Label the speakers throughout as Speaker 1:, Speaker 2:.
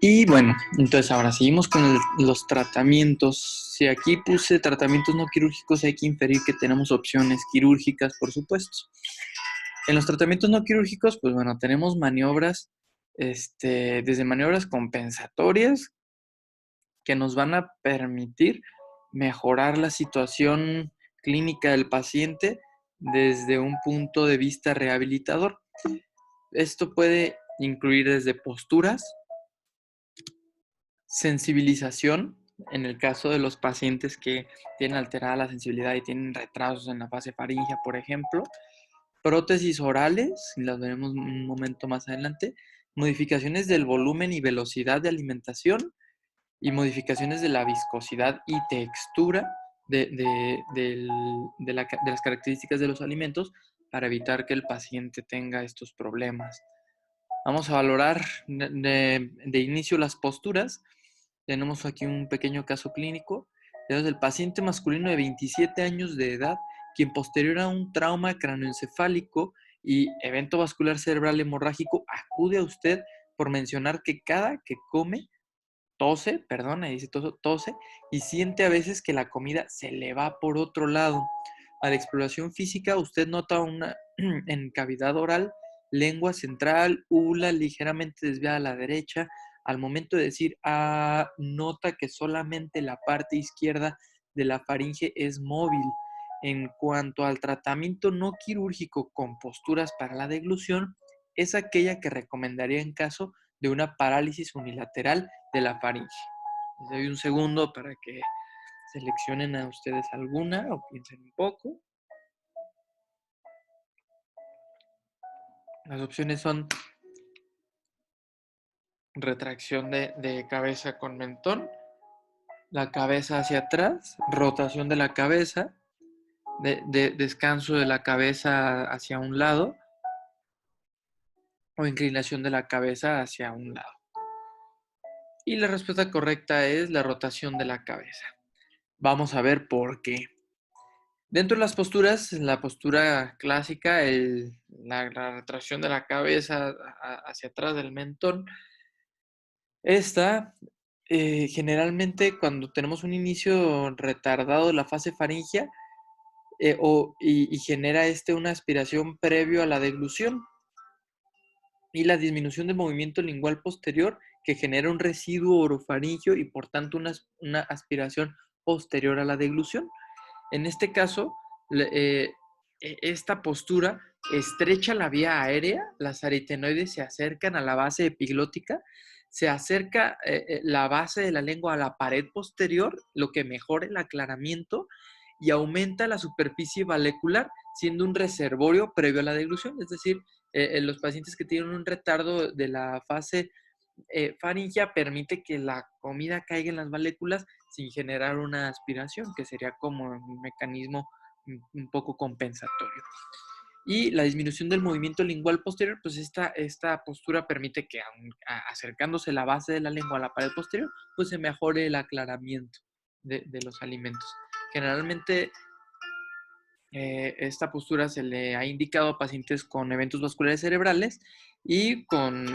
Speaker 1: Y bueno, entonces ahora seguimos con los tratamientos. Si aquí puse tratamientos no quirúrgicos, hay que inferir que tenemos opciones quirúrgicas, por supuesto. En los tratamientos no quirúrgicos, pues bueno, tenemos maniobras, desde maniobras compensatorias que nos van a permitir mejorar la situación clínica del paciente desde un punto de vista rehabilitador. Esto puede incluir desde posturas, sensibilización, en el caso de los pacientes que tienen alterada la sensibilidad y tienen retrasos en la fase faríngea, por ejemplo, prótesis orales, y las veremos un momento más adelante, modificaciones del volumen y velocidad de alimentación y modificaciones de la viscosidad y textura de las características de los alimentos para evitar que el paciente tenga estos problemas. Vamos a valorar de inicio las posturas. Tenemos aquí un pequeño caso clínico. Tenemos el paciente masculino de 27 años de edad, quien posterior a un trauma cráneoencefálico y evento vascular cerebral hemorrágico acude a usted por mencionar que cada que come tose, perdona, dice tose, y siente a veces que la comida se le va por otro lado. A la exploración física, usted nota una en cavidad oral, lengua central, úvula ligeramente desviada a la derecha. Al momento de decir nota que solamente la parte izquierda de la faringe es móvil. En cuanto al tratamiento no quirúrgico con posturas para la deglución, es aquella que recomendaría en caso de una parálisis unilateral de la faringe. Les doy un segundo para que seleccionen a ustedes alguna o piensen un poco. Las opciones son retracción de cabeza con mentón, la cabeza hacia atrás, rotación de la cabeza, descanso de la cabeza hacia un lado o inclinación de la cabeza hacia un lado. Y la respuesta correcta es la rotación de la cabeza. Vamos a ver por qué. Dentro de las posturas, la postura clásica, la retracción de la cabeza hacia atrás del mentón, esta generalmente cuando tenemos un inicio retardado de la fase faríngea y genera una aspiración previo a la deglución y la disminución del movimiento lingual posterior que genera un residuo orofaringio y por tanto una aspiración posterior a la deglución. En este caso, esta postura estrecha la vía aérea, las aritenoides se acercan a la base epiglótica, se acerca la base de la lengua a la pared posterior, lo que mejora el aclaramiento y aumenta la superficie valecular, siendo un reservorio previo a la deglución. Es decir, los pacientes que tienen un retardo de la fase faringea permite que la comida caiga en las valéculas sin generar una aspiración, que sería como un mecanismo un poco compensatorio. Y la disminución del movimiento lingual posterior, pues esta postura permite que acercándose la base de la lengua a la pared posterior, pues se mejore el aclaramiento de los alimentos. Generalmente esta postura se le ha indicado a pacientes con eventos vasculares cerebrales y con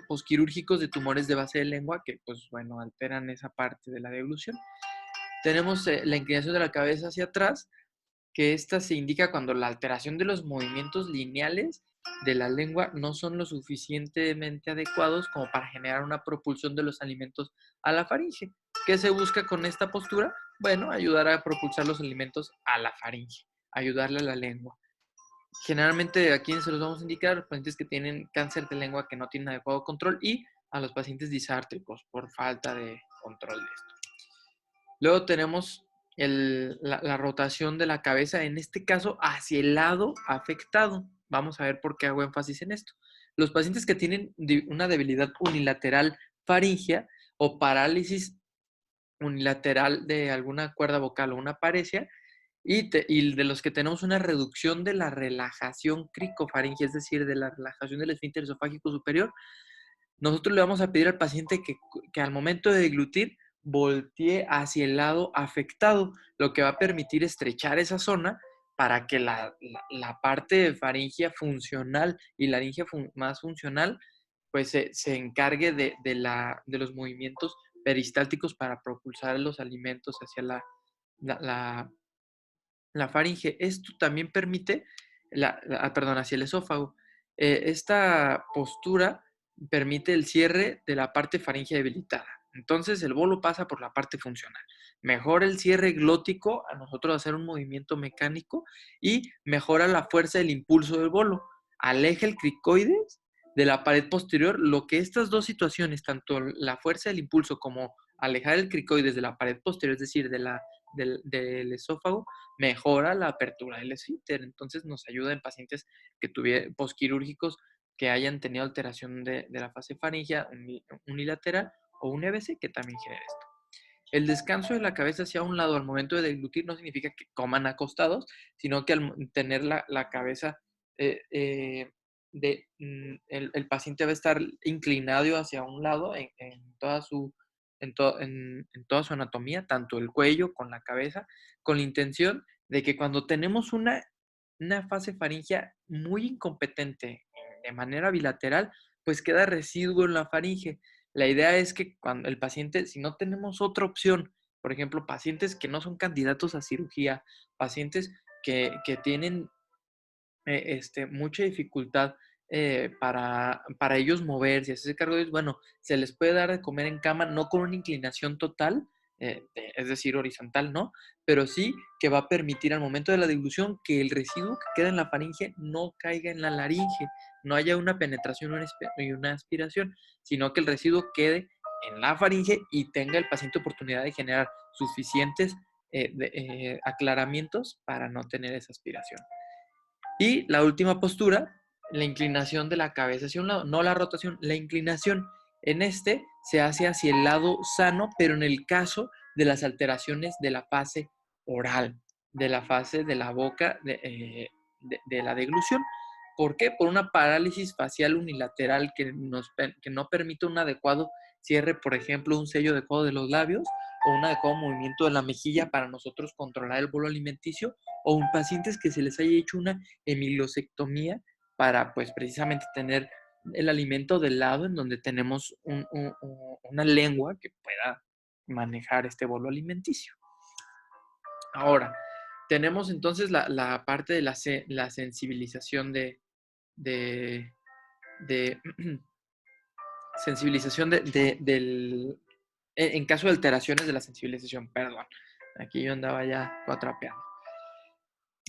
Speaker 1: posquirúrgicos de tumores de base de lengua que, pues bueno, alteran esa parte de la deglución. Tenemos la inclinación de la cabeza hacia atrás, que esta se indica cuando la alteración de los movimientos lineales de la lengua no son lo suficientemente adecuados como para generar una propulsión de los alimentos a la faringe. ¿Qué se busca con esta postura? Bueno, ayudar a propulsar los alimentos a la faringe, ayudarle a la lengua. Generalmente a quienes se los vamos a indicar, los pacientes que tienen cáncer de lengua que no tienen adecuado control y a los pacientes disártricos por falta de control de esto. Luego tenemos la rotación de la cabeza, en este caso hacia el lado afectado. Vamos a ver por qué hago énfasis en esto. Los pacientes que tienen una debilidad unilateral faríngea o parálisis unilateral de alguna cuerda vocal o una paresia, y de los que tenemos una reducción de la relajación cricofaringea, es decir, de la relajación del esfínter esofágico superior, nosotros le vamos a pedir al paciente que al momento de deglutir voltee hacia el lado afectado, lo que va a permitir estrechar esa zona para que la parte faríngea funcional y laringea más funcional pues se encargue de los movimientos peristálticos para propulsar los alimentos hacia la, la- la faringe. Esto también permite, perdón, hacia el esófago. Esta postura permite el cierre de la parte faríngea debilitada. Entonces el bolo pasa por la parte funcional. Mejora el cierre glótico a nosotros hacer un movimiento mecánico y mejora la fuerza del impulso del bolo. Aleja el cricoides de la pared posterior, lo que estas dos situaciones, tanto la fuerza del impulso como alejar el cricoides de la pared posterior, es decir, del esófago, mejora la apertura del esfínter. Entonces nos ayuda en pacientes que tuvieron posquirúrgicos que hayan tenido alteración de la fase faríngea unilateral o un EBC que también genera esto. El descanso de la cabeza hacia un lado al momento de deglutir no significa que coman acostados, sino que al tener la cabeza, el paciente va a estar inclinado hacia un lado en toda su anatomía, tanto el cuello con la cabeza, con la intención de que cuando tenemos una fase faríngea muy incompetente de manera bilateral, pues queda residuo en la faringe. La idea es que cuando el paciente, si no tenemos otra opción, por ejemplo, pacientes que no son candidatos a cirugía, pacientes que tienen mucha dificultad para ellos moverse, hacerse cargo de ellos, bueno, se les puede dar de comer en cama, no con una inclinación total, es decir, horizontal, ¿no? Pero sí que va a permitir al momento de la deglución que el residuo que queda en la faringe no caiga en la laringe, no haya una penetración y una aspiración, sino que el residuo quede en la faringe y tenga el paciente oportunidad de generar suficientes aclaramientos para no tener esa aspiración. Y la última postura, la inclinación de la cabeza hacia un lado, no la rotación, la inclinación. En este se hace hacia el lado sano, pero en el caso de las alteraciones de la fase oral, de la fase de la boca, de la deglución. ¿Por qué? Por una parálisis facial unilateral que no permite un adecuado cierre, por ejemplo, un sello adecuado de los labios o un adecuado movimiento de la mejilla para nosotros controlar el bolo alimenticio, o en pacientes que se les haya hecho una hemilosectomía para, pues, precisamente tener el alimento del lado en donde tenemos una lengua que pueda manejar este bolo alimenticio. Ahora, tenemos entonces la parte de la sensibilización de, de sensibilización en caso de alteraciones de la sensibilización, perdón. Aquí yo andaba ya cuatrapeando.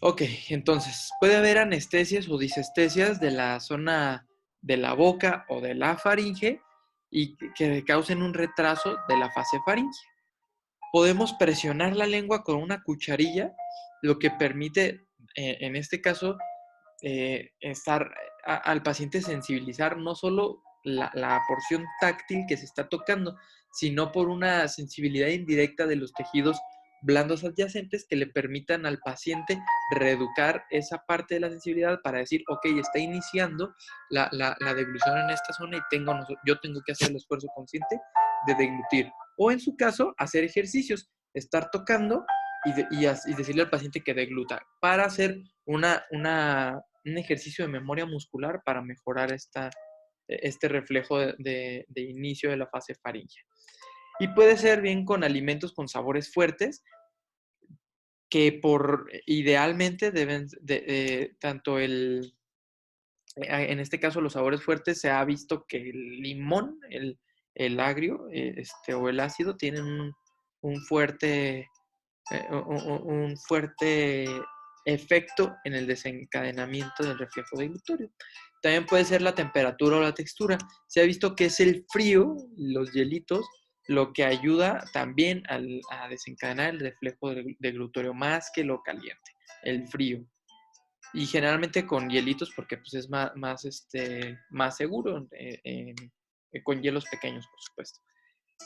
Speaker 1: Ok, entonces puede haber anestesias o disestesias de la zona de la boca o de la faringe y que causen un retraso de la fase faríngea. Podemos presionar la lengua con una cucharilla, lo que permite, en este caso, al paciente sensibilizar no solo la porción táctil que se está tocando, sino por una sensibilidad indirecta de los tejidos blandos adyacentes que le permitan al paciente reeducar esa parte de la sensibilidad para decir, ok, está iniciando la deglución en esta zona y yo tengo que hacer el esfuerzo consciente de deglutir. O en su caso, hacer ejercicios, estar tocando y decirle al paciente que degluta para hacer un ejercicio de memoria muscular para mejorar este reflejo de inicio de la fase faríngea. Y puede ser bien con alimentos con sabores fuertes, que idealmente deben, tanto en este caso los sabores fuertes, se ha visto que el limón, el agrio o el ácido tienen un fuerte efecto en el desencadenamiento del reflejo deglutorio. También puede ser la temperatura o la textura. Se ha visto que es el frío, los hielitos, lo que ayuda también a desencadenar el reflejo deglutorio más que lo caliente, el frío. Y generalmente con hielitos porque pues, es más seguro, con hielos pequeños, por supuesto.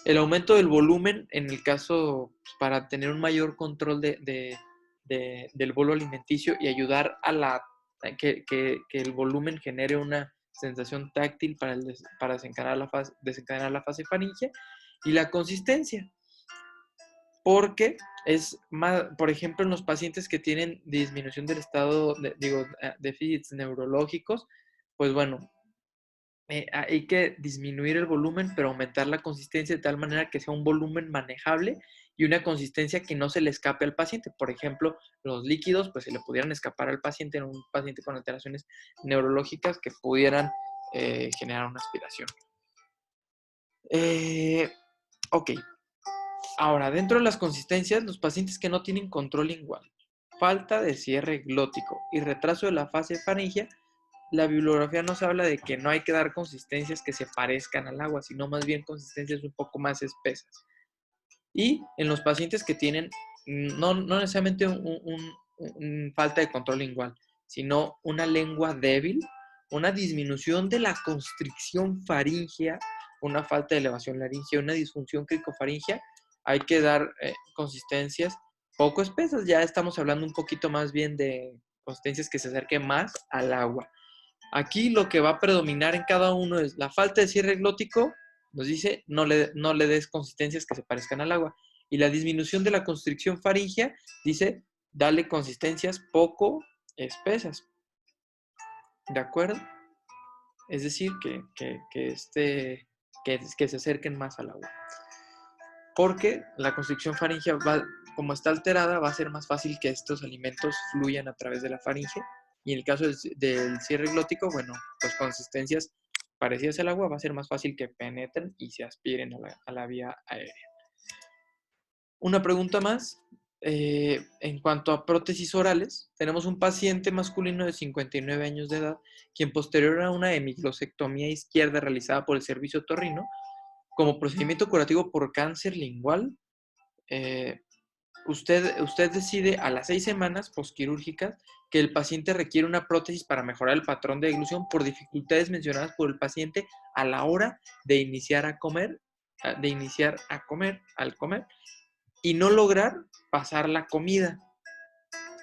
Speaker 1: El aumento del volumen, en el caso, pues, para tener un mayor control del bolo alimenticio y ayudar que el volumen genere una sensación táctil para desencadenar la fase faríngea. Y la consistencia, porque es más, por ejemplo, en los pacientes que tienen disminución del estado, déficits neurológicos, pues bueno, hay que disminuir el volumen, pero aumentar la consistencia de tal manera que sea un volumen manejable y una consistencia que no se le escape al paciente. Por ejemplo, los líquidos, pues se le pudieran escapar al paciente en un paciente con alteraciones neurológicas que pudieran generar una aspiración. Ok, ahora, dentro de las consistencias, los pacientes que no tienen control lingual, falta de cierre glótico y retraso de la fase faríngea, la bibliografía nos habla de que no hay que dar consistencias que se parezcan al agua, sino más bien consistencias un poco más espesas. Y en los pacientes que tienen no necesariamente un falta de control lingual, sino una lengua débil, una disminución de la constricción faríngea, una falta de elevación laringea, una disfunción cricofaríngea, hay que dar consistencias poco espesas. Ya estamos hablando un poquito más bien de consistencias que se acerquen más al agua. Aquí lo que va a predominar en cada uno es la falta de cierre glótico, nos dice no le des consistencias que se parezcan al agua. Y la disminución de la constricción faríngea dice dale consistencias poco espesas. ¿De acuerdo? Es decir, que se acerquen más al agua. Porque la constricción faríngea, como está alterada, va a ser más fácil que estos alimentos fluyan a través de la faringe. Y en el caso del cierre glótico, bueno, pues consistencias parecidas al agua va a ser más fácil que penetren y se aspiren a la vía aérea. Una pregunta más. En cuanto a prótesis orales, tenemos un paciente masculino de 59 años de edad, quien posterior a una hemiglosectomía izquierda realizada por el servicio otorrino, como procedimiento curativo por cáncer lingual, usted decide a las 6 semanas postquirúrgicas que el paciente requiere una prótesis para mejorar el patrón de deglución por dificultades mencionadas por el paciente a la hora de iniciar a comer, al comer, y no lograr pasar la comida.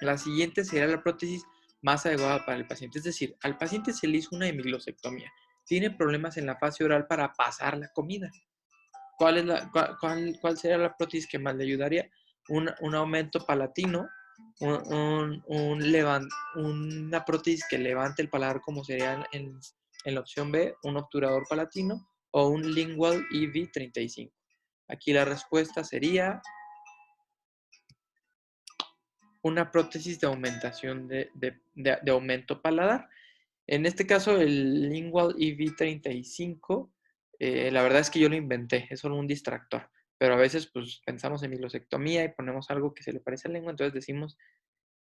Speaker 1: La siguiente será la prótesis más adecuada para el paciente. Es decir, al paciente se le hizo una hemiglosectomía. Tiene problemas en la fase oral para pasar la comida. ¿Cuál sería la prótesis que más le ayudaría? Un aumento palatino, una prótesis que levante el paladar como sería en la opción B, un obturador palatino o un lingual EV35. Aquí la respuesta sería una prótesis de aumentación de aumento paladar. En este caso, el Lingual EV35, la verdad es que yo lo inventé, es solo un distractor. Pero a veces, pues, pensamos en milosectomía y ponemos algo que se le parece a la lengua, entonces decimos,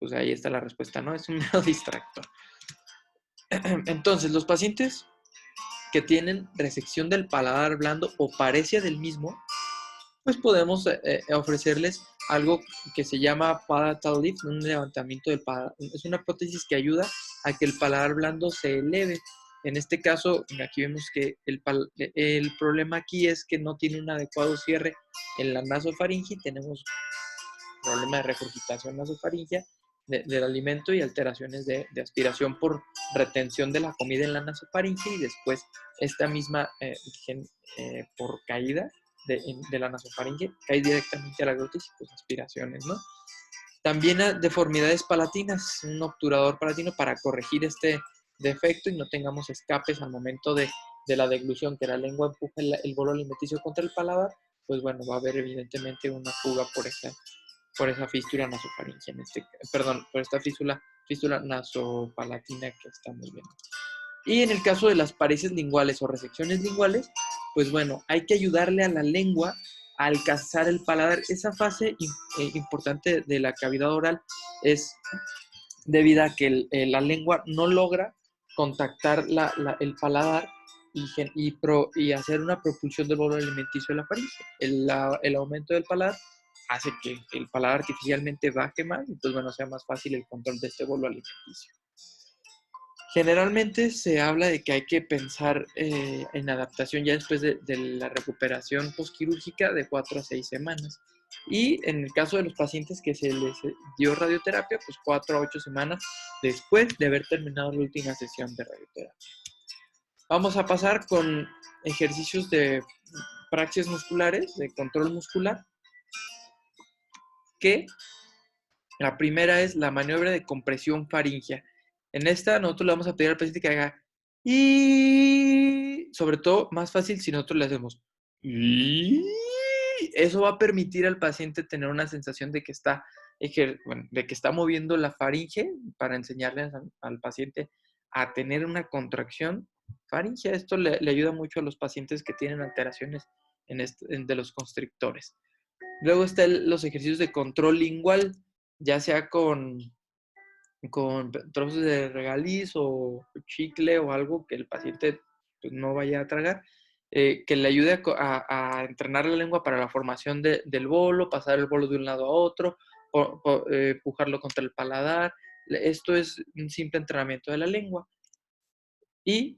Speaker 1: pues ahí está la respuesta, ¿no? Es un mero distractor. Entonces, los pacientes que tienen resección del paladar blando o parecia del mismo, pues podemos ofrecerles algo que se llama palatal lift, un levantamiento del paladar. Es una prótesis que ayuda a que el paladar blando se eleve. En este caso, aquí vemos que el problema aquí es que no tiene un adecuado cierre en la nasofaringe y tenemos problema de regurgitación nasofaringea del alimento y alteraciones de aspiración por retención de la comida en la nasofaringe y después esta misma por caída de la nasofaringe cae directamente a la glotis y pues aspiraciones, ¿no? También deformidades palatinas, un obturador palatino para corregir este defecto y no tengamos escapes al momento de la deglución, que la lengua empuja el bolo alimenticio contra el paladar, pues bueno, va a haber evidentemente una fuga por esa fístula nasofaringea, por esta fístula nasopalatina que estamos viendo. Y en el caso de las paresis linguales o resecciones linguales, pues bueno, hay que ayudarle a la lengua a alcanzar el paladar. Esa fase importante de la cavidad oral es debida a que la lengua no logra contactar el paladar y hacer una propulsión del bolo alimenticio de la faringe. El aumento del paladar hace que el paladar artificialmente baje más y pues bueno, sea más fácil el control de este bolo alimenticio. Generalmente se habla de que hay que pensar en adaptación ya después de la recuperación postquirúrgica de 4 a 6 semanas. Y en el caso de los pacientes que se les dio radioterapia, pues 4 a 8 semanas después de haber terminado la última sesión de radioterapia. Vamos a pasar con ejercicios de praxias musculares, de control muscular, que la primera es la maniobra de compresión faríngea. En esta nosotros le vamos a pedir al paciente que haga y sobre todo más fácil si nosotros le hacemos y eso va a permitir al paciente tener una sensación de que está, de que está moviendo la faringe para enseñarle al paciente a tener una contracción faríngea. Esto le ayuda mucho a los pacientes que tienen alteraciones de los constrictores. Luego están los ejercicios de control lingual, ya sea con trozos de regaliz o chicle o algo que el paciente pues, no vaya a tragar, que le ayude a entrenar la lengua para la formación del bolo, pasar el bolo de un lado a otro, pujarlo contra el paladar. Esto es un simple entrenamiento de la lengua. Y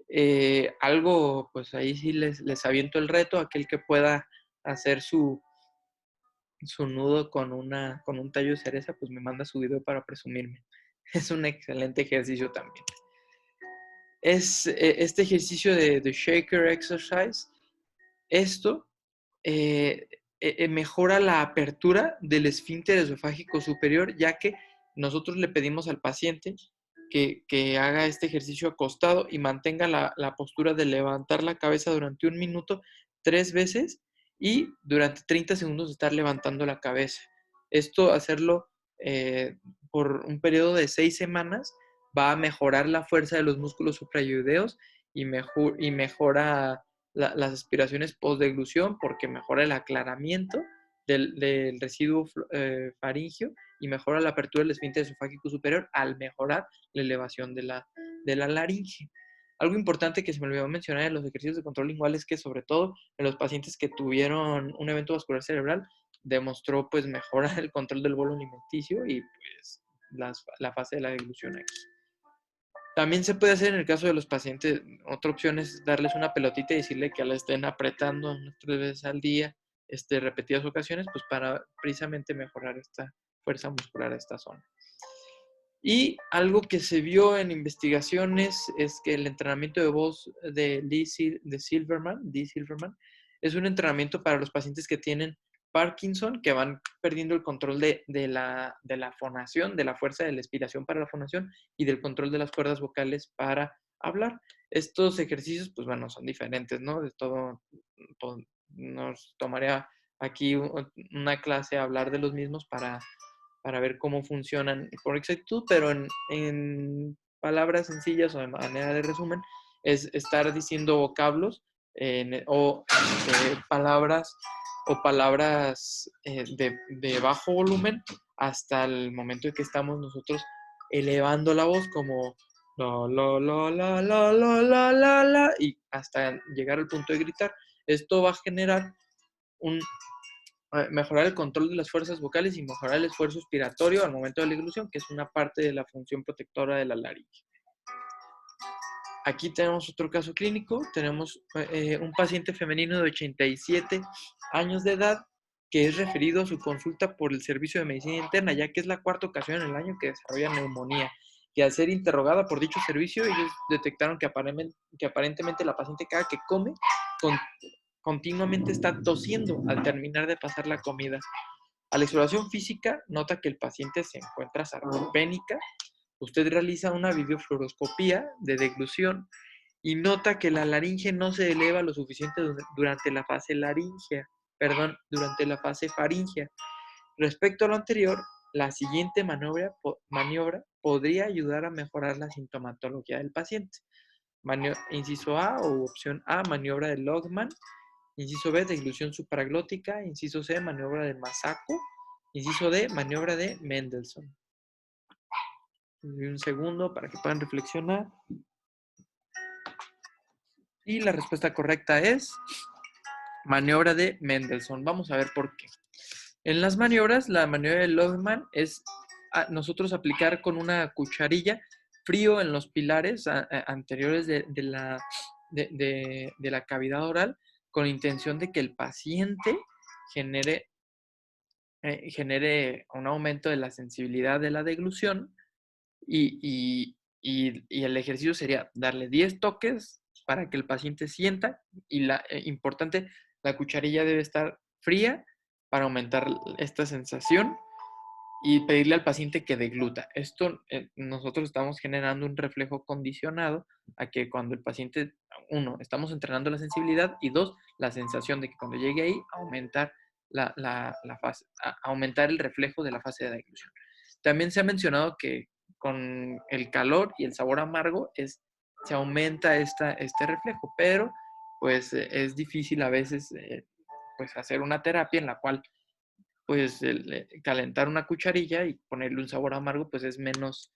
Speaker 1: algo, pues ahí sí les aviento el reto, aquel que pueda hacer su nudo con un tallo de cereza, pues me manda su video para presumirme. Es un excelente ejercicio también. Este ejercicio de shaker exercise, esto mejora la apertura del esfínter esofágico superior, ya que nosotros le pedimos al paciente que haga este ejercicio acostado y mantenga la postura de levantar la cabeza durante 1 minuto 3 veces y durante 30 segundos estar levantando la cabeza. Esto, hacerlo por un periodo de 6 semanas, va a mejorar la fuerza de los músculos suprayoideos y mejora las aspiraciones post-deglución porque mejora el aclaramiento del residuo faríngeo y mejora la apertura del esfínter esofágico superior al mejorar la elevación de la laringe. Algo importante que se me olvidó mencionar en los ejercicios de control lingual es que, sobre todo en los pacientes que tuvieron un evento vascular cerebral, demostró pues mejorar el control del bolo alimenticio y pues la fase de la deglución aquí. También se puede hacer en el caso de los pacientes, otra opción es darles una pelotita y decirle que la estén apretando unas 3 veces al día, repetidas ocasiones, pues para precisamente mejorar esta fuerza muscular a esta zona. Y algo que se vio en investigaciones es que el entrenamiento de voz de Dee Silverman, es un entrenamiento para los pacientes que tienen Parkinson, que van perdiendo el control de la fonación, de la fuerza de la expiración para la fonación y del control de las cuerdas vocales para hablar. Estos ejercicios, pues bueno, son diferentes, ¿no? De todo nos tomaría aquí una clase a hablar de los mismos para ver cómo funcionan por exactitud, pero en palabras sencillas o de manera de resumen, es estar diciendo vocablos o palabras de bajo volumen hasta el momento en que estamos nosotros elevando la voz como la, y hasta llegar al punto de gritar. Esto va a generar mejorar el control de las fuerzas vocales y mejorar el esfuerzo expiratorio al momento de la deglución, que es una parte de la función protectora de la laringe. Aquí tenemos otro caso clínico. Tenemos un paciente femenino de 87 años de edad que es referido a su consulta por el Servicio de Medicina Interna, ya que es la 4ª ocasión en el año que desarrolla neumonía. Que al ser interrogada por dicho servicio, ellos detectaron que aparentemente la paciente cada que come continuamente está tosiendo al terminar de pasar la comida. A la exploración física, nota que el paciente se encuentra sarcopénica. Usted realiza una videofluoroscopía de deglución y nota que la laringe no se eleva lo suficiente durante la fase faríngea. Respecto a lo anterior, la siguiente maniobra podría ayudar a mejorar la sintomatología del paciente. Inciso A o opción A, maniobra de Logman. Inciso B, deglución supraglótica. Inciso C, maniobra de Masako. Inciso D, maniobra de Mendelssohn. Un segundo para que puedan reflexionar. Y la respuesta correcta es maniobra de Mendelssohn. Vamos a ver por qué. En las maniobras, la maniobra de Logman es nosotros aplicar con una cucharilla frío en los pilares anteriores de la cavidad oral con intención de que el paciente genere un aumento de la sensibilidad de la deglución y el ejercicio sería darle 10 toques para que el paciente sienta y importante, la cucharilla debe estar fría para aumentar esta sensación y pedirle al paciente que degluta. Esto, nosotros estamos generando un reflejo condicionado a que cuando el paciente, uno, estamos entrenando la sensibilidad y dos, la sensación de que cuando llegue ahí, aumentar la fase, aumentar el reflejo de la fase de deglución. También se ha mencionado que con el calor y el sabor amargo se aumenta este reflejo, pero pues es difícil a veces pues hacer una terapia en la cual pues calentar una cucharilla y ponerle un sabor amargo, pues es menos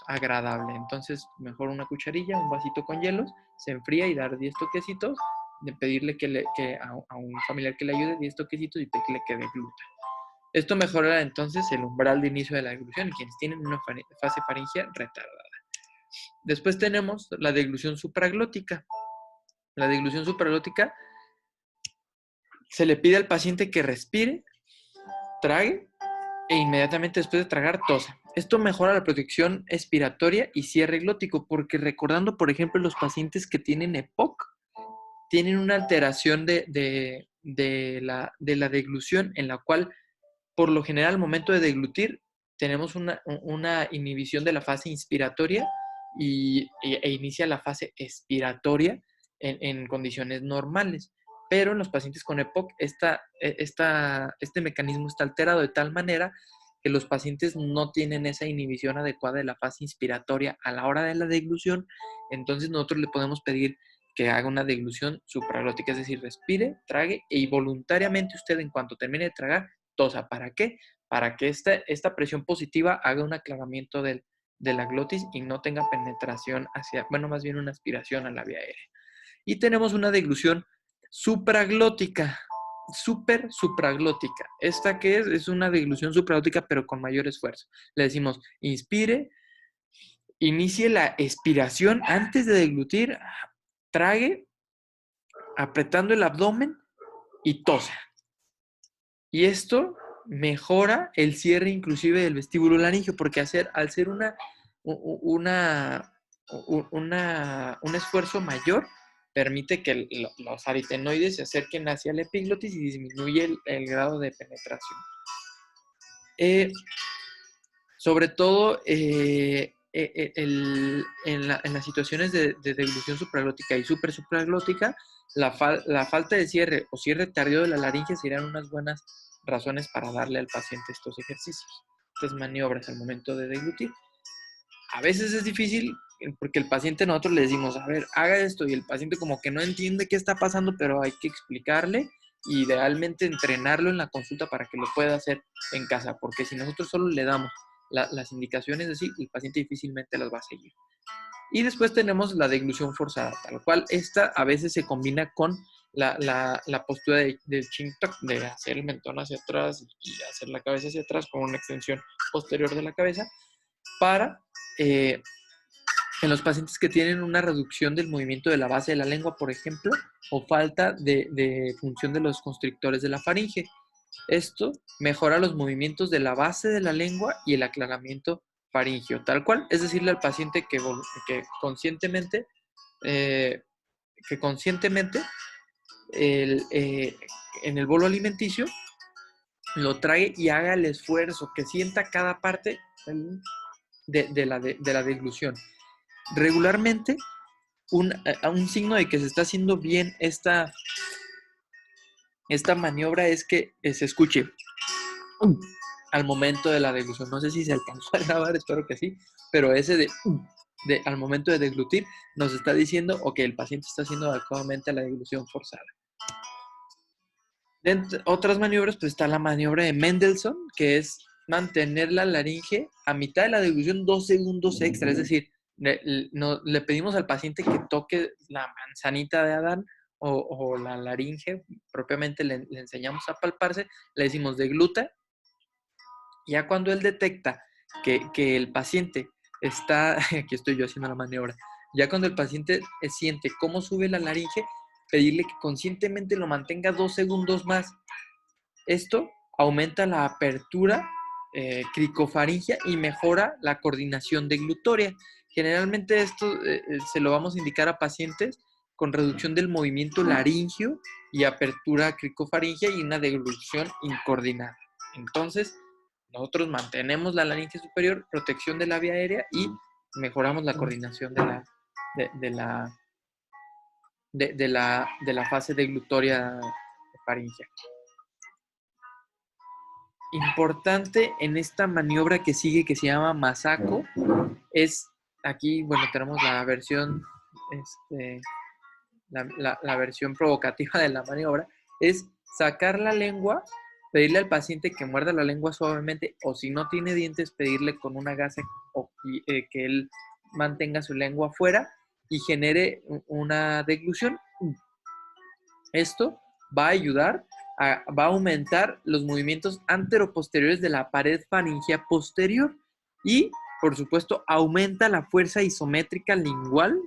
Speaker 1: agradable. Entonces, mejor una cucharilla, un vasito con hielos, se enfría y dar 10 toquecitos, de pedirle a un familiar que le ayude 10 toquecitos y pedirle que degluta. Esto mejora entonces el umbral de inicio de la deglución en quienes tienen una fase faríngea retardada. Después tenemos la deglución supraglótica. La deglución supraglótica se le pide al paciente que respire, trague e inmediatamente después de tragar tosa. Esto mejora la protección expiratoria y cierre glótico, porque recordando, por ejemplo, los pacientes que tienen EPOC, tienen una alteración de la deglución en la cual, por lo general, al momento de deglutir, tenemos una inhibición de la fase inspiratoria e inicia la fase expiratoria en condiciones normales. Pero en los pacientes con EPOC, este mecanismo está alterado de tal manera que los pacientes no tienen esa inhibición adecuada de la fase inspiratoria a la hora de la deglución. Entonces nosotros le podemos pedir que haga una deglución supraglótica, es decir, respire, trague y voluntariamente usted en cuanto termine de tragar, tosa. ¿Para qué? Para que esta presión positiva haga un aclaramiento de la glotis y no tenga penetración más bien una aspiración a la vía aérea. Y tenemos una deglución supraglótica, supraglótica. ¿Esta qué es? Es una deglución supraglótica, pero con mayor esfuerzo. Le decimos, inspire, inicie la expiración antes de deglutir, trague, apretando el abdomen y tosa. Y esto mejora el cierre inclusive del vestíbulo laríngeo, porque al ser un esfuerzo mayor, permite que los aritenoides se acerquen hacia la epiglotis y disminuye el grado de penetración. Sobre todo en las situaciones de deglución supraglótica y supraglótica, la falta de cierre o cierre tardío de la laringe serían unas buenas razones para darle al paciente estos ejercicios, estas maniobras al momento de deglutir. A veces es difícil porque el paciente, nosotros le decimos, a ver, haga esto, y el paciente como que no entiende qué está pasando, pero hay que explicarle y idealmente entrenarlo en la consulta para que lo pueda hacer en casa, porque si nosotros solo le damos las indicaciones así, el paciente difícilmente las va a seguir. Y después tenemos la deglución forzada, tal cual esta a veces se combina con la postura del chin tuck, de hacer el mentón hacia atrás y hacer la cabeza hacia atrás con una extensión posterior de la cabeza para en los pacientes que tienen una reducción del movimiento de la base de la lengua, por ejemplo, o falta de función de los constrictores de la faringe. Esto mejora los movimientos de la base de la lengua y el aclaramiento faríngeo, tal cual. Es decirle al paciente que conscientemente, eh, en el bolo alimenticio lo trague y haga el esfuerzo, que sienta cada parte de la deglución. Regularmente, un signo de que se está haciendo bien esta maniobra es que se escuche al momento de la deglución. No sé si se alcanzó a grabar, espero que sí, pero ese al momento de deglutir nos está diciendo que el paciente está haciendo adecuadamente la deglución forzada. Entre otras maniobras, pues está la maniobra de Mendelssohn, que es mantener la laringe a mitad de la deglución 2 segundos extra, es decir, le pedimos al paciente que toque la manzanita de Adán o la laringe, propiamente le enseñamos a palparse, le decimos degluta. Ya cuando él detecta que el paciente está, aquí estoy yo haciendo la maniobra, ya cuando el paciente siente cómo sube la laringe, pedirle que conscientemente lo mantenga 2 segundos más. Esto aumenta la apertura cricofaringia y mejora la coordinación deglutoria. Generalmente esto se lo vamos a indicar a pacientes con reducción del movimiento laringio y apertura cricofaringia y una deglución incoordinada. Entonces, nosotros mantenemos la laringe superior, protección de la vía aérea y mejoramos la coordinación de la fase deglutoria faríngea. Importante en esta maniobra que sigue, que se llama Masako, es aquí, bueno, tenemos la versión, la versión provocativa de la maniobra, es sacar la lengua, pedirle al paciente que muerda la lengua suavemente, o si no tiene dientes, pedirle con una gasa que él mantenga su lengua afuera y genere una deglución. Esto va a ayudar, va a aumentar los movimientos anteroposteriores de la pared faringea posterior y, por supuesto, aumenta la fuerza isométrica lingual,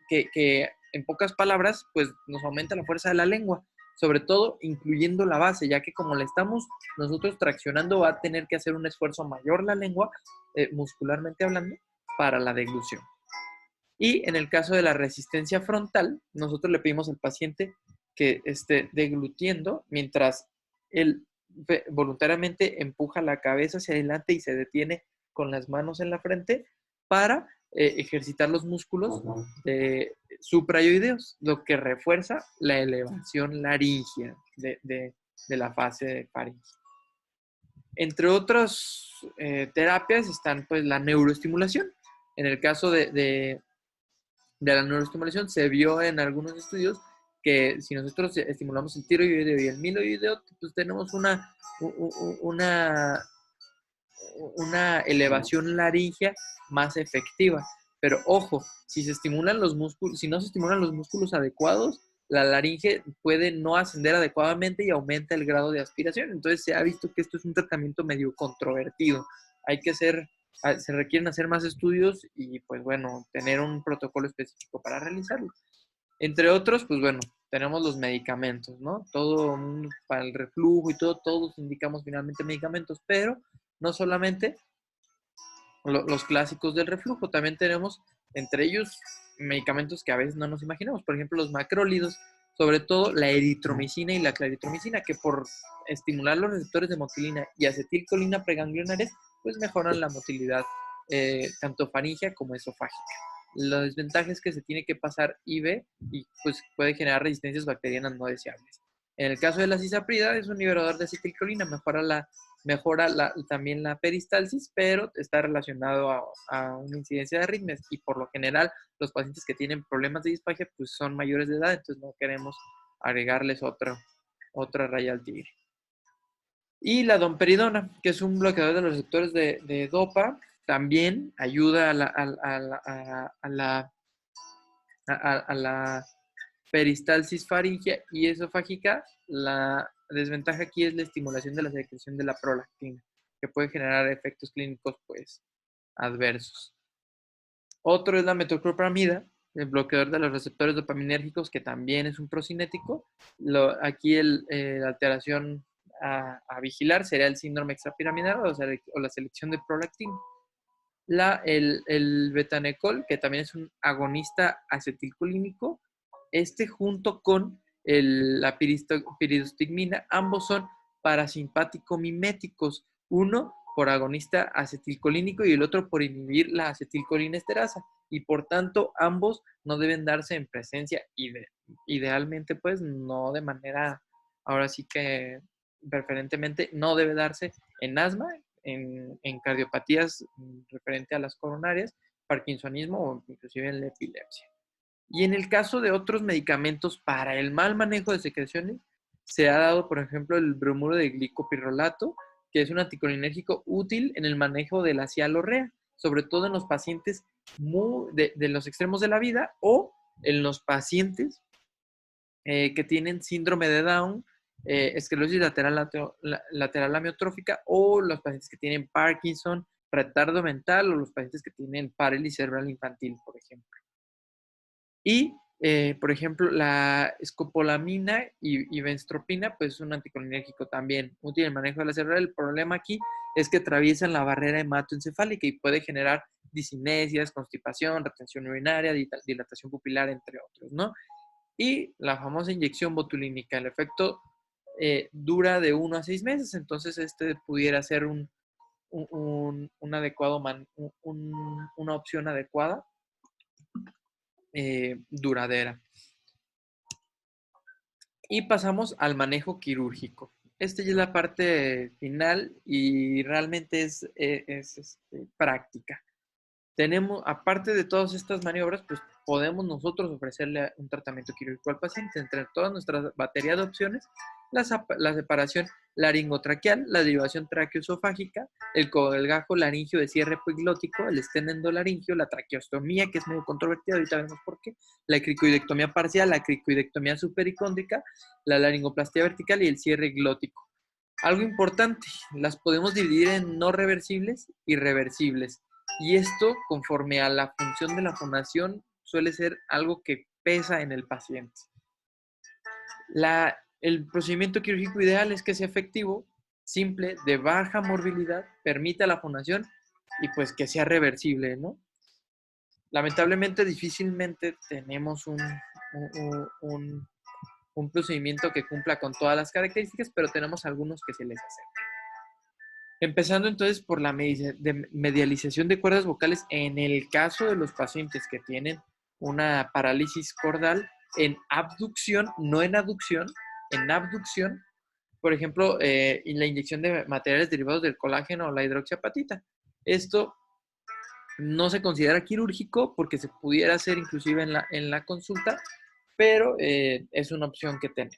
Speaker 1: que en pocas palabras, pues nos aumenta la fuerza de la lengua, sobre todo incluyendo la base, ya que como le estamos nosotros traccionando, va a tener que hacer un esfuerzo mayor la lengua, muscularmente hablando, para la deglución. Y en el caso de la resistencia frontal, nosotros le pedimos al paciente que esté deglutiendo mientras él voluntariamente empuja la cabeza hacia adelante y se detiene con las manos en la frente para ejercitar los músculos suprayoideos, lo que refuerza la elevación laringea de la fase faríngea. Entre otras terapias están pues la neuroestimulación. En el caso de la neuroestimulación se vio en algunos estudios que si nosotros estimulamos el tiroideo y el miloideo, pues tenemos una elevación laringea más efectiva. Pero ojo, si se estimulan los músculos, si no se estimulan los músculos adecuados, la laringe puede no ascender adecuadamente y aumenta el grado de aspiración. Entonces se ha visto que esto es un tratamiento medio controvertido. Se requieren hacer más estudios y pues bueno, tener un protocolo específico para realizarlo. Entre otros, pues bueno, tenemos los medicamentos, ¿no? Todo para el reflujo y todos indicamos finalmente medicamentos, pero no solamente los clásicos del reflujo, también tenemos entre ellos medicamentos que a veces no nos imaginamos, por ejemplo los macrólidos, sobre todo la eritromicina y la claritromicina, que por estimular los receptores de motilina y acetilcolina preganglionares, pues mejoran la motilidad tanto faríngea como esofágica. La desventaja es que se tiene que pasar IV y pues puede generar resistencias bacterianas no deseables. En el caso de la cisaprida, es un liberador de acetilcolina, mejora también la peristalsis, pero está relacionado a una incidencia de arritmias y por lo general los pacientes que tienen problemas de disfagia pues son mayores de edad, entonces no queremos agregarles otra raya al tigre. Y la domperidona, que es un bloqueador de los receptores de DOPA, también ayuda a la peristalsis faríngea y esofágica. La desventaja aquí es la estimulación de la secreción de la prolactina, que puede generar efectos clínicos pues adversos. Otro es la metoclopramida, el bloqueador de los receptores dopaminérgicos, que también es un procinético. Aquí la alteración a vigilar sería el síndrome extrapiramidal o la selección de prolactina. El betanecol, que también es un agonista acetilcolínico, junto con la piridostigmina, ambos son parasimpático-miméticos, uno por agonista acetilcolínico y el otro por inhibir la acetilcolinesterasa, y por tanto ambos no deben darse en presencia, idealmente pues no de manera, ahora sí que preferentemente no debe darse en asma, en cardiopatías referente a las coronarias, parkinsonismo o inclusive en la epilepsia. Y en el caso de otros medicamentos para el mal manejo de secreciones, se ha dado, por ejemplo, el bromuro de glicopirrolato, que es un anticolinérgico útil en el manejo de la cialorrea, sobre todo en los pacientes de los extremos de la vida o en los pacientes que tienen síndrome de Down, esclerosis lateral amiotrófica, o los pacientes que tienen Parkinson, retardo mental, o los pacientes que tienen parálisis cerebral infantil, por ejemplo. Y, por ejemplo, la escopolamina y benztropina, pues es un anticolinérgico también útil en el manejo de la cerebral. El problema aquí es que atraviesan la barrera hematoencefálica y puede generar discinesias, constipación, retención urinaria, dilatación pupilar, entre otros, ¿no? Y la famosa inyección botulínica, el efecto dura de 1 a 6 meses, entonces pudiera ser un adecuado una opción adecuada, duradera. Y pasamos al manejo quirúrgico. Esta ya es la parte final y realmente es práctica. Tenemos, aparte de todas estas maniobras, pues podemos nosotros ofrecerle un tratamiento quirúrgico al paciente. Entre toda nuestra batería de opciones, la separación laringotraqueal, la derivación traqueoesofágica, el colgajo laringio de cierre epiglótico, el stent endolaringio, la traqueostomía, que es medio controvertida, ahorita vemos por qué, la cricoidectomía parcial, la cricoidectomía supericóndrica, la laringoplastia vertical y el cierre glótico. Algo importante, las podemos dividir en no reversibles y reversibles. Y esto, conforme a la función de la fonación, suele ser algo que pesa en el paciente. El procedimiento quirúrgico ideal es que sea efectivo, simple, de baja morbilidad, permita la fonación y pues que sea reversible, ¿no? Lamentablemente, difícilmente tenemos un procedimiento que cumpla con todas las características, pero tenemos algunos que se les acercan. Empezando entonces por la medialización de cuerdas vocales en el caso de los pacientes que tienen una parálisis cordal en abducción, no en aducción, en abducción, por ejemplo, la inyección de materiales derivados del colágeno o la hidroxiapatita. Esto no se considera quirúrgico porque se pudiera hacer inclusive en la consulta, pero es una opción que tenemos.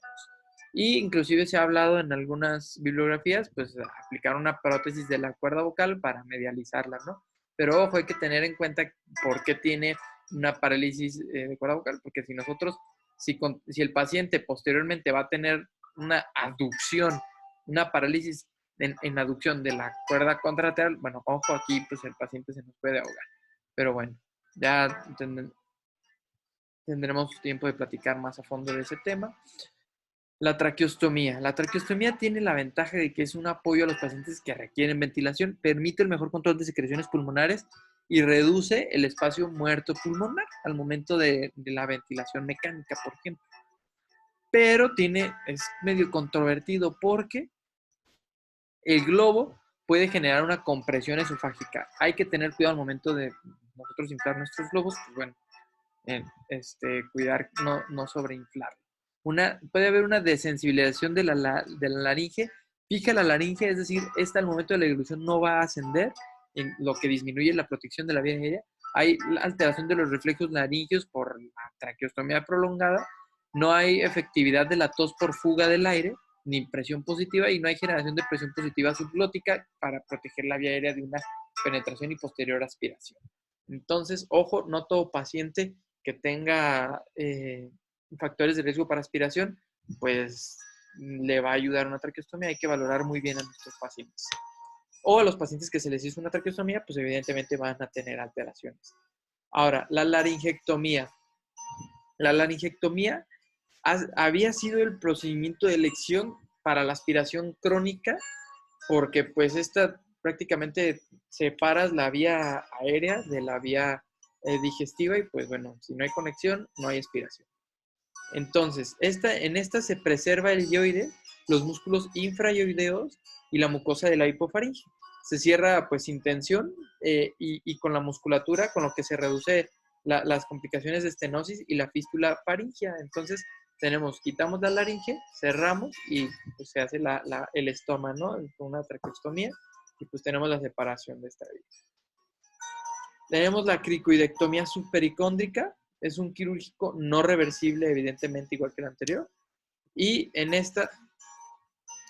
Speaker 1: Y inclusive se ha hablado en algunas bibliografías, pues aplicar una prótesis de la cuerda vocal para medializarla, ¿no? Pero ojo, hay que tener en cuenta por qué tiene una parálisis de cuerda vocal, porque si el paciente posteriormente va a tener una aducción, una parálisis en aducción de la cuerda contralateral, bueno, ojo aquí, pues el paciente se nos puede ahogar. Pero bueno, ya tendremos tiempo de platicar más a fondo de ese tema. La traqueostomía. La traqueostomía tiene la ventaja de que es un apoyo a los pacientes que requieren ventilación, permite el mejor control de secreciones pulmonares y reduce el espacio muerto pulmonar al momento de la ventilación mecánica, por ejemplo. Pero es medio controvertido porque el globo puede generar una compresión esofágica. Hay que tener cuidado al momento de nosotros inflar nuestros globos, pues bueno, cuidar no sobreinflarlo. Puede haber una desensibilización de la laringe, fija la laringe, es decir, al momento de la dilución no va a ascender, en lo que disminuye la protección de la vía aérea. Hay alteración de los reflejos laringios por la traqueostomía prolongada, no hay efectividad de la tos por fuga del aire, ni presión positiva, y no hay generación de presión positiva subglótica para proteger la vía aérea de una penetración y posterior aspiración. Entonces, ojo, no todo paciente que tenga factores de riesgo para aspiración, pues le va a ayudar una traqueostomía. Hay que valorar muy bien a nuestros pacientes. O a los pacientes que se les hizo una traqueostomía, pues evidentemente van a tener alteraciones. Ahora, la laringectomía. La laringectomía había sido el procedimiento de elección para la aspiración crónica, porque pues esta prácticamente separas la vía aérea de la vía digestiva y pues bueno, si no hay conexión, no hay aspiración. Entonces, en esta se preserva el ioide, los músculos infraioideos y la mucosa de la hipofaringe. Se cierra pues sin tensión y con la musculatura, con lo que se reduce las complicaciones de estenosis y la fístula faringea. Entonces, quitamos la laringe, cerramos y pues, se hace el estoma, ¿no? Con una traqueostomía y pues tenemos la separación de esta vía. Tenemos la cricoidectomía supericóndrica, es un quirúrgico no reversible, evidentemente, igual que el anterior. Y en esta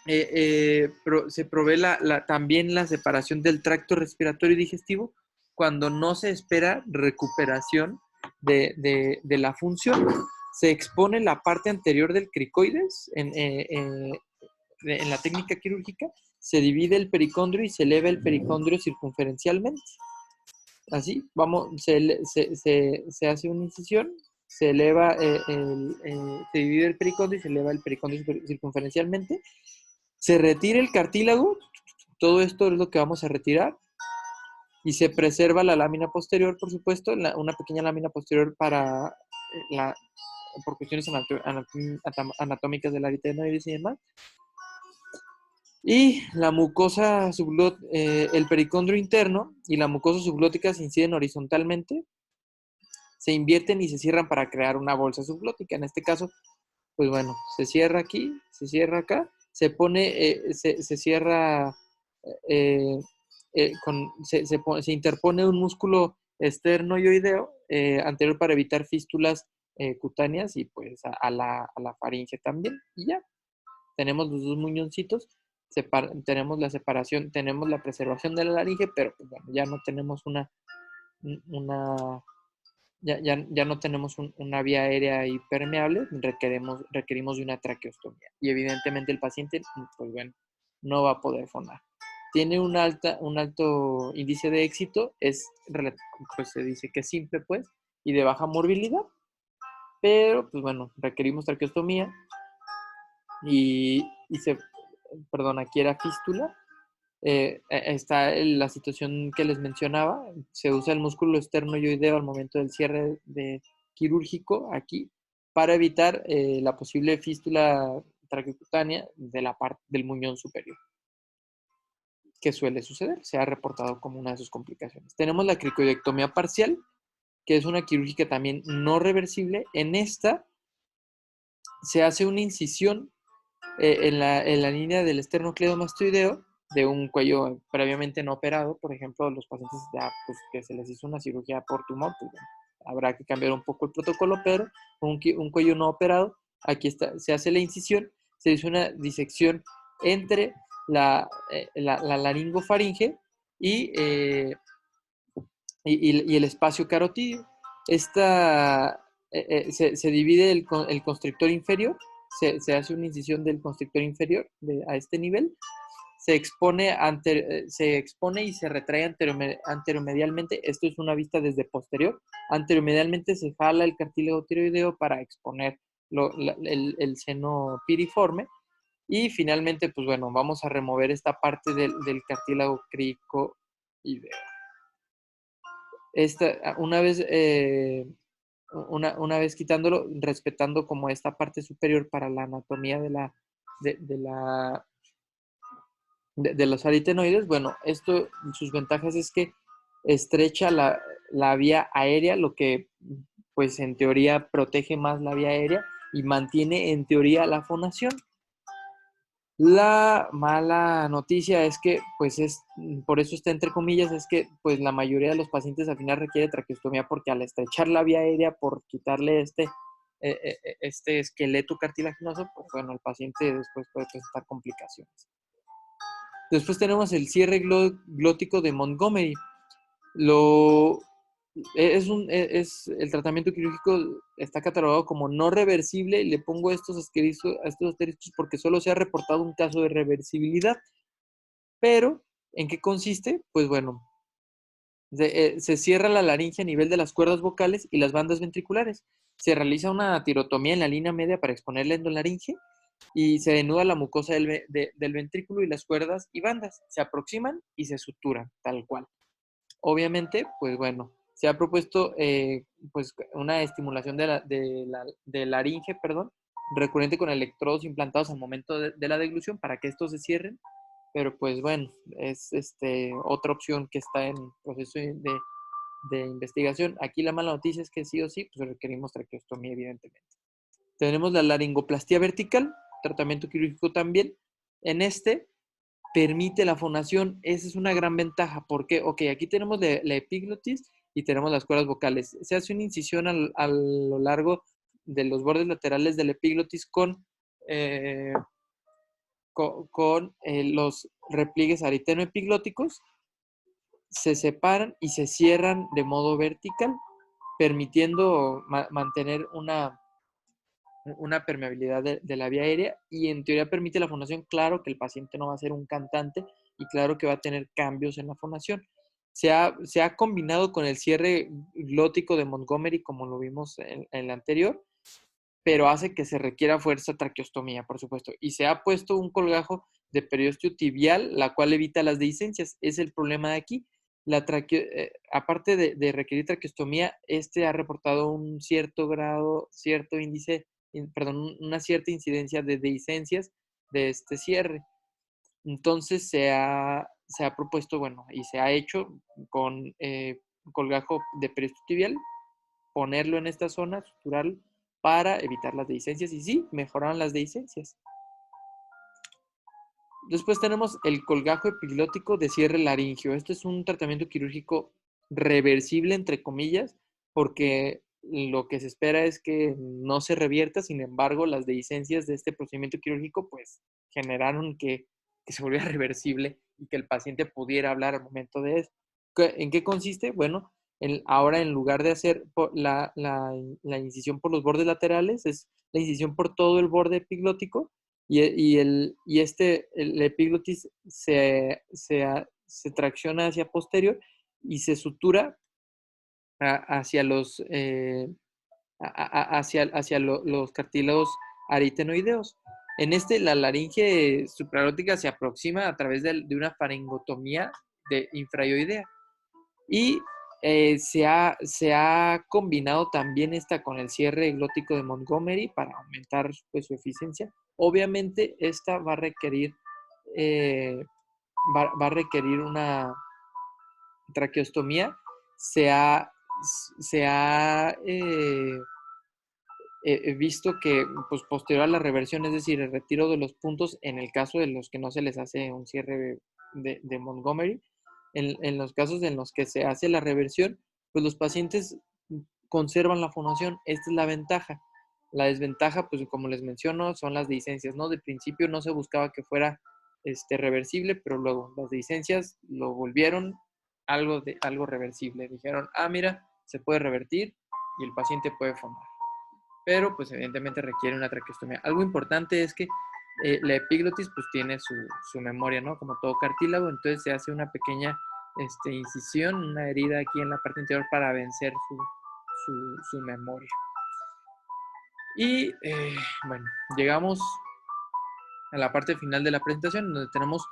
Speaker 1: se provee también la separación del tracto respiratorio y digestivo cuando no se espera recuperación de la función. Se expone la parte anterior del cricoides en la técnica quirúrgica, se divide el pericondrio y se eleva el pericondrio circunferencialmente. Así, se hace una incisión, se eleva, se divide el pericondrio y se eleva el pericondrio circunferencialmente. Se retira el cartílago, todo esto es lo que vamos a retirar, y se preserva la lámina posterior, por supuesto, una pequeña lámina posterior para por cuestiones anatómicas del aritenoides y demás. Y la mucosa el pericondrio interno y la mucosa subglótica se inciden horizontalmente, se invierten y se cierran para crear una bolsa subglótica. En este caso, pues bueno, se cierra aquí, se cierra acá, se cierra, se interpone un músculo esternoioideo anterior para evitar fístulas cutáneas y pues a la faringe también. Y ya, tenemos los dos muñoncitos, tenemos la separación, tenemos la preservación de la laringe, pero pues, bueno, ya no tenemos una ya no tenemos una vía aérea impermeable, requerimos de una traqueostomía. Y evidentemente el paciente, pues bueno, no va a poder fonar. Tiene un alto índice de éxito, pues se dice que es simple, pues, y de baja morbilidad, pero pues bueno, requerimos traqueostomía perdón, aquí era fístula. Está la situación que les mencionaba, se usa el músculo esternoioideo al momento del cierre quirúrgico aquí para evitar la posible fístula traqueocutánea de la parte del muñón superior, que suele suceder, se ha reportado como una de sus complicaciones. Tenemos la cricoidectomía parcial, que es una quirúrgica también no reversible. En esta se hace una incisión en la línea del esternocleidomastoideo de un cuello previamente no operado. Por ejemplo, los pacientes ya pues, que se les hizo una cirugía por tumor, pues, bueno, habrá que cambiar un poco el protocolo, pero un cuello no operado, aquí se hace la incisión, se hizo una disección entre la laringofaringe y el espacio carotídeo. Se divide el constrictor inferior, se hace una incisión del constrictor inferior a este nivel, se expone y se retrae anteromedialmente. Esto es una vista desde posterior. Anteromedialmente se jala el cartílago tiroideo para exponer el seno piriforme. Y finalmente, pues bueno, vamos a remover esta parte del cartílago cricoideo. Una vez una vez quitándolo, respetando como esta parte superior para la anatomía de los aritenoides, bueno, sus ventajas es que estrecha la vía aérea, lo que pues en teoría protege más la vía aérea y mantiene en teoría la fonación. La mala noticia es que, pues por eso está entre comillas, es que pues la mayoría de los pacientes al final requiere traqueostomía porque al estrechar la vía aérea, por quitarle este esqueleto cartilaginoso, pues bueno, el paciente después puede presentar complicaciones. Después tenemos el cierre glótico de Montgomery. El tratamiento quirúrgico está catalogado como no reversible. Le pongo estos asteriscos porque solo se ha reportado un caso de reversibilidad. Pero, ¿en qué consiste? Pues bueno, se cierra la laringe a nivel de las cuerdas vocales y las bandas ventriculares. Se realiza una tirotomía en la línea media para exponer la endolaringe y se denuda la mucosa del ventrículo y las cuerdas y bandas. Se aproximan y se suturan, tal cual. Obviamente, pues bueno, se ha propuesto pues una estimulación de laringe, perdón, recurrente con electrodos implantados al momento de la deglución para que estos se cierren, pero pues bueno, es otra opción que está en proceso de investigación. Aquí la mala noticia es que sí o sí, pues requerimos traqueostomía, evidentemente. Tenemos la laringoplastía vertical, tratamiento quirúrgico también. En permite la fonación. Esa es una gran ventaja. Porque, ok, aquí tenemos la epiglotis y tenemos las cuerdas vocales. Se hace una incisión a lo largo de los bordes laterales de la epiglotis con los repliegues aritenoepiglóticos. Se separan y se cierran de modo vertical, permitiendo mantener una permeabilidad de la vía aérea y en teoría permite la fonación. Claro que el paciente no va a ser un cantante y claro que va a tener cambios en la fonación. Se ha combinado con el cierre glótico de Montgomery, como lo vimos en el anterior, pero hace que se requiera fuerza traqueostomía, por supuesto. Y se ha puesto un colgajo de periósteo tibial, la cual evita las dehiscencias. Es el problema de aquí, aparte de requerir traqueostomía, ha reportado un cierto grado, cierto índice, perdón, una cierta incidencia de dehiscencias de este cierre. Entonces se ha propuesto, bueno, y se ha hecho con colgajo de periostibial, ponerlo en esta zona sutural para evitar las dehiscencias. Y sí, mejoraron las dehiscencias. Después tenemos el colgajo epiglótico de cierre laringio. Este es un tratamiento quirúrgico reversible, entre comillas, porque lo que se espera es que no se revierta. Sin embargo, las dehiscencias de este procedimiento quirúrgico pues generaron que se volviera reversible y que el paciente pudiera hablar al momento de eso. ¿En qué consiste? Bueno, ahora en lugar de hacer la incisión por los bordes laterales, es la incisión por todo el borde epiglótico el epiglotis se tracciona hacia posterior y se sutura hacia los cartílagos aritenoideos. En la laringe supraglótica se aproxima a través de una faringotomía infraoidea. Y se ha combinado también esta con el cierre glótico de Montgomery para aumentar pues, su eficiencia. Obviamente, esta va a requerir, va a requerir una traqueostomía. Se ha visto que pues, posterior a la reversión, es decir, el retiro de los puntos, en el caso de los que no se les hace un cierre de Montgomery, en los casos en los que se hace la reversión, pues los pacientes conservan la fonación. Esta es la ventaja. La desventaja, pues como les menciono, son las dehiscencias, ¿no? De principio no se buscaba que fuera reversible, pero luego las dehiscencias lo volvieron algo reversible. Dijeron, mira, se puede revertir y el paciente puede fonar. Pero pues evidentemente requiere una traqueostomía. Algo importante es que la epiglotis pues tiene su memoria, ¿no? Como todo cartílago, entonces se hace una pequeña incisión, una herida aquí en la parte interior para vencer su memoria. Y bueno, llegamos a la parte final de la presentación, donde tenemos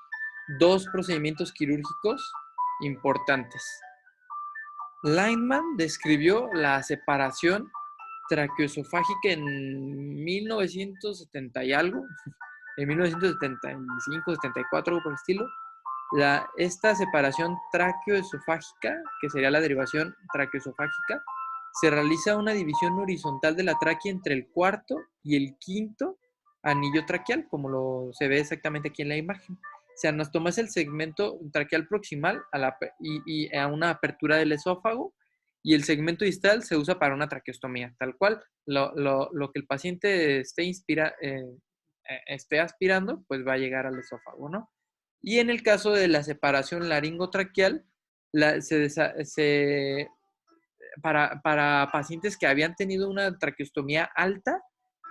Speaker 1: dos procedimientos quirúrgicos importantes. Lineman describió la separación traqueoesofágica en 1970 y algo, en 1975, 74, algo por el estilo. Esta separación traqueoesofágica, que sería la derivación traqueoesofágica, se realiza una división horizontal de la tráquea entre el cuarto y el quinto anillo traqueal, como se ve exactamente aquí en la imagen. Se anastomasa el segmento traqueal proximal y a una apertura del esófago, y el segmento distal se usa para una traqueostomía, tal cual. Lo que el paciente esté aspirando, pues va a llegar al esófago, ¿no? Y en el caso de la separación laringotraqueal, para pacientes que habían tenido una traqueostomía alta,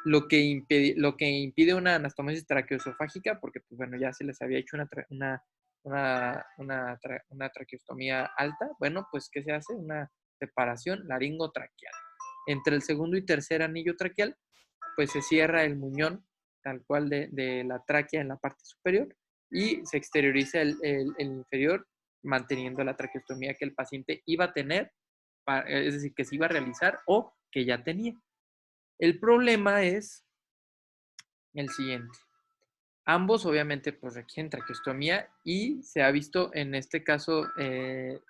Speaker 1: lo que impide una anastomosis traqueoesofágica, porque pues, bueno, ya se les había hecho una traqueostomía alta, bueno, pues ¿qué se hace? Una separación laringotraqueal. Entre el segundo y tercer anillo traqueal, pues se cierra el muñón tal cual de la tráquea en la parte superior y se exterioriza el inferior, manteniendo la traqueostomía que el paciente iba a tener, es decir, que se iba a realizar o que ya tenía. El problema es el siguiente. Ambos obviamente pues requieren traqueostomía y se ha visto en este caso de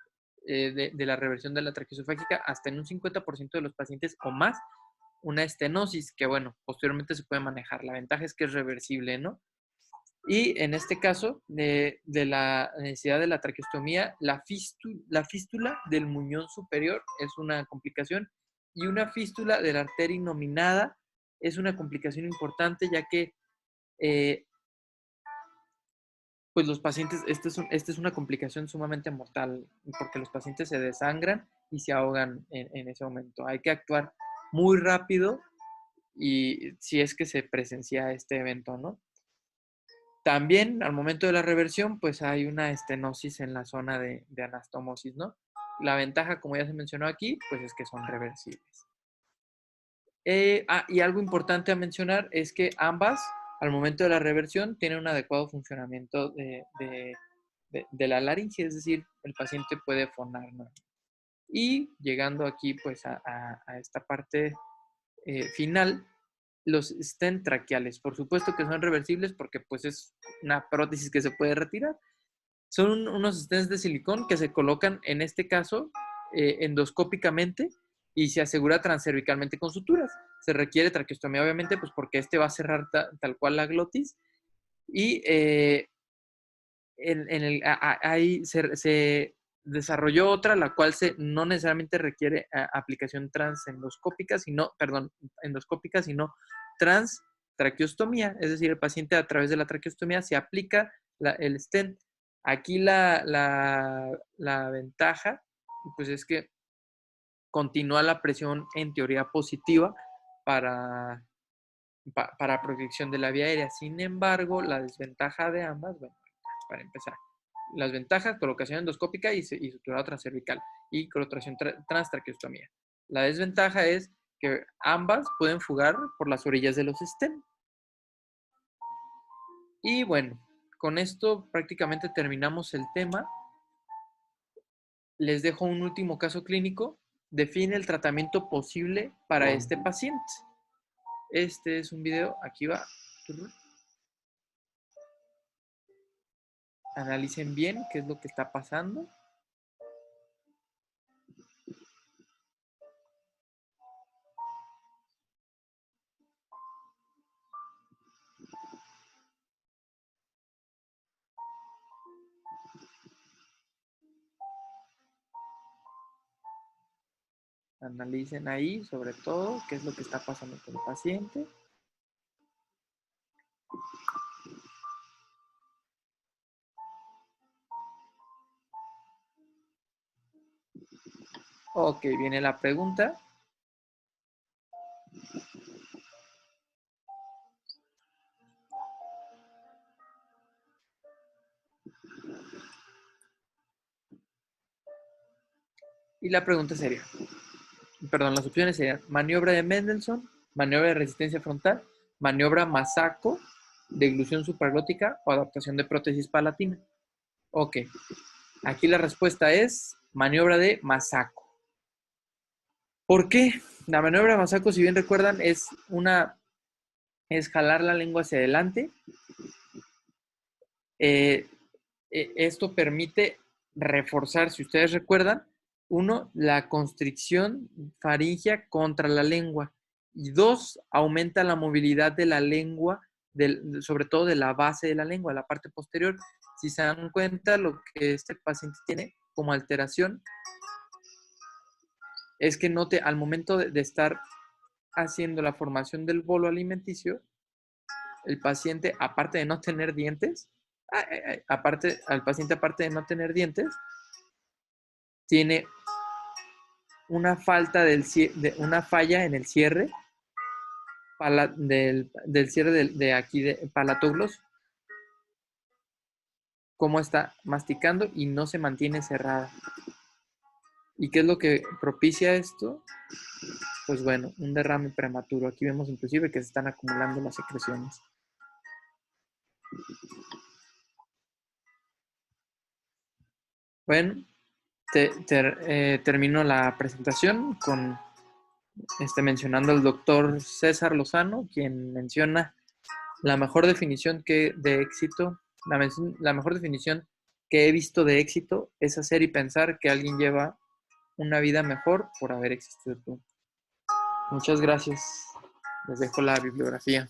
Speaker 1: la reversión de la traqueosofágica hasta en un 50% de los pacientes o más una estenosis que bueno, posteriormente se puede manejar. La ventaja es que es reversible, ¿no? Y en este caso de la necesidad de la traqueostomía, la fístula del muñón superior es una complicación y una fístula de la arteria innominada es una complicación importante ya que pues los pacientes, esta es una complicación sumamente mortal, porque los pacientes se desangran y se ahogan en ese momento. Hay que actuar muy rápido y si es que se presencia este evento, ¿no? También al momento de la reversión, pues hay una estenosis en la zona de anastomosis, ¿no? La ventaja, como ya se mencionó aquí, pues es que son reversibles. Y algo importante a mencionar es que ambas, al momento de la reversión, tienen un adecuado funcionamiento de la laringe, es decir, el paciente puede fonar, ¿no? Y llegando aquí pues a esta parte final, los stent traqueales, por supuesto que son reversibles porque pues es una prótesis que se puede retirar. Son unos stents de silicón que se colocan, en este caso, endoscópicamente y se asegura transcervicalmente con suturas. Se requiere traqueostomía, obviamente, pues porque este va a cerrar tal cual la glotis. Y ahí se desarrolló otra, la cual no necesariamente requiere aplicación transendoscópica, endoscópica, sino transtraqueostomía. Es decir, el paciente a través de la traqueostomía se aplica el stent. Aquí la ventaja, pues es que continúa la presión en teoría positiva para protección de la vía aérea. Sin embargo, la desventaja de ambas, bueno, para empezar, las ventajas, colocación endoscópica y suturado transcervical y colocación transtraqueostomía. La desventaja es que ambas pueden fugar por las orillas de los stents. Y bueno, con esto prácticamente terminamos el tema. Les dejo un último caso clínico. Define el tratamiento posible para este paciente. Este es un video, aquí va. Analicen bien qué es lo que está pasando. Analicen ahí, sobre todo, qué es lo que está pasando con el paciente. Ok, viene la pregunta. Y la pregunta sería, las opciones serían maniobra de Mendelssohn, maniobra de resistencia frontal, maniobra Masako, deglución supraglótica o adaptación de prótesis palatina. Ok, aquí la respuesta es maniobra de Masako. ¿Por qué? La maniobra de Masako, si bien recuerdan, es jalar la lengua hacia adelante. Esto permite reforzar, si ustedes recuerdan, uno, la constricción faríngea contra la lengua. Y dos, aumenta la movilidad de la lengua, sobre todo de la base de la lengua, la parte posterior. Si se dan cuenta, lo que este paciente tiene como alteración es que note al momento de estar haciendo la formación del bolo alimenticio, el paciente, aparte de no tener dientes, aparte de no tener dientes, tiene una falla en el cierre del cierre de aquí de palatoglos, cómo está masticando y no se mantiene cerrada. ¿Y qué es lo que propicia esto? Pues bueno, un derrame prematuro. Aquí vemos inclusive que se están acumulando las secreciones. Bueno, termino la presentación con mencionando al doctor César Lozano, quien menciona la mejor definición de éxito, la mejor definición que he visto de éxito es hacer y pensar que alguien lleva una vida mejor por haber existido tú. Muchas gracias. Les dejo la bibliografía.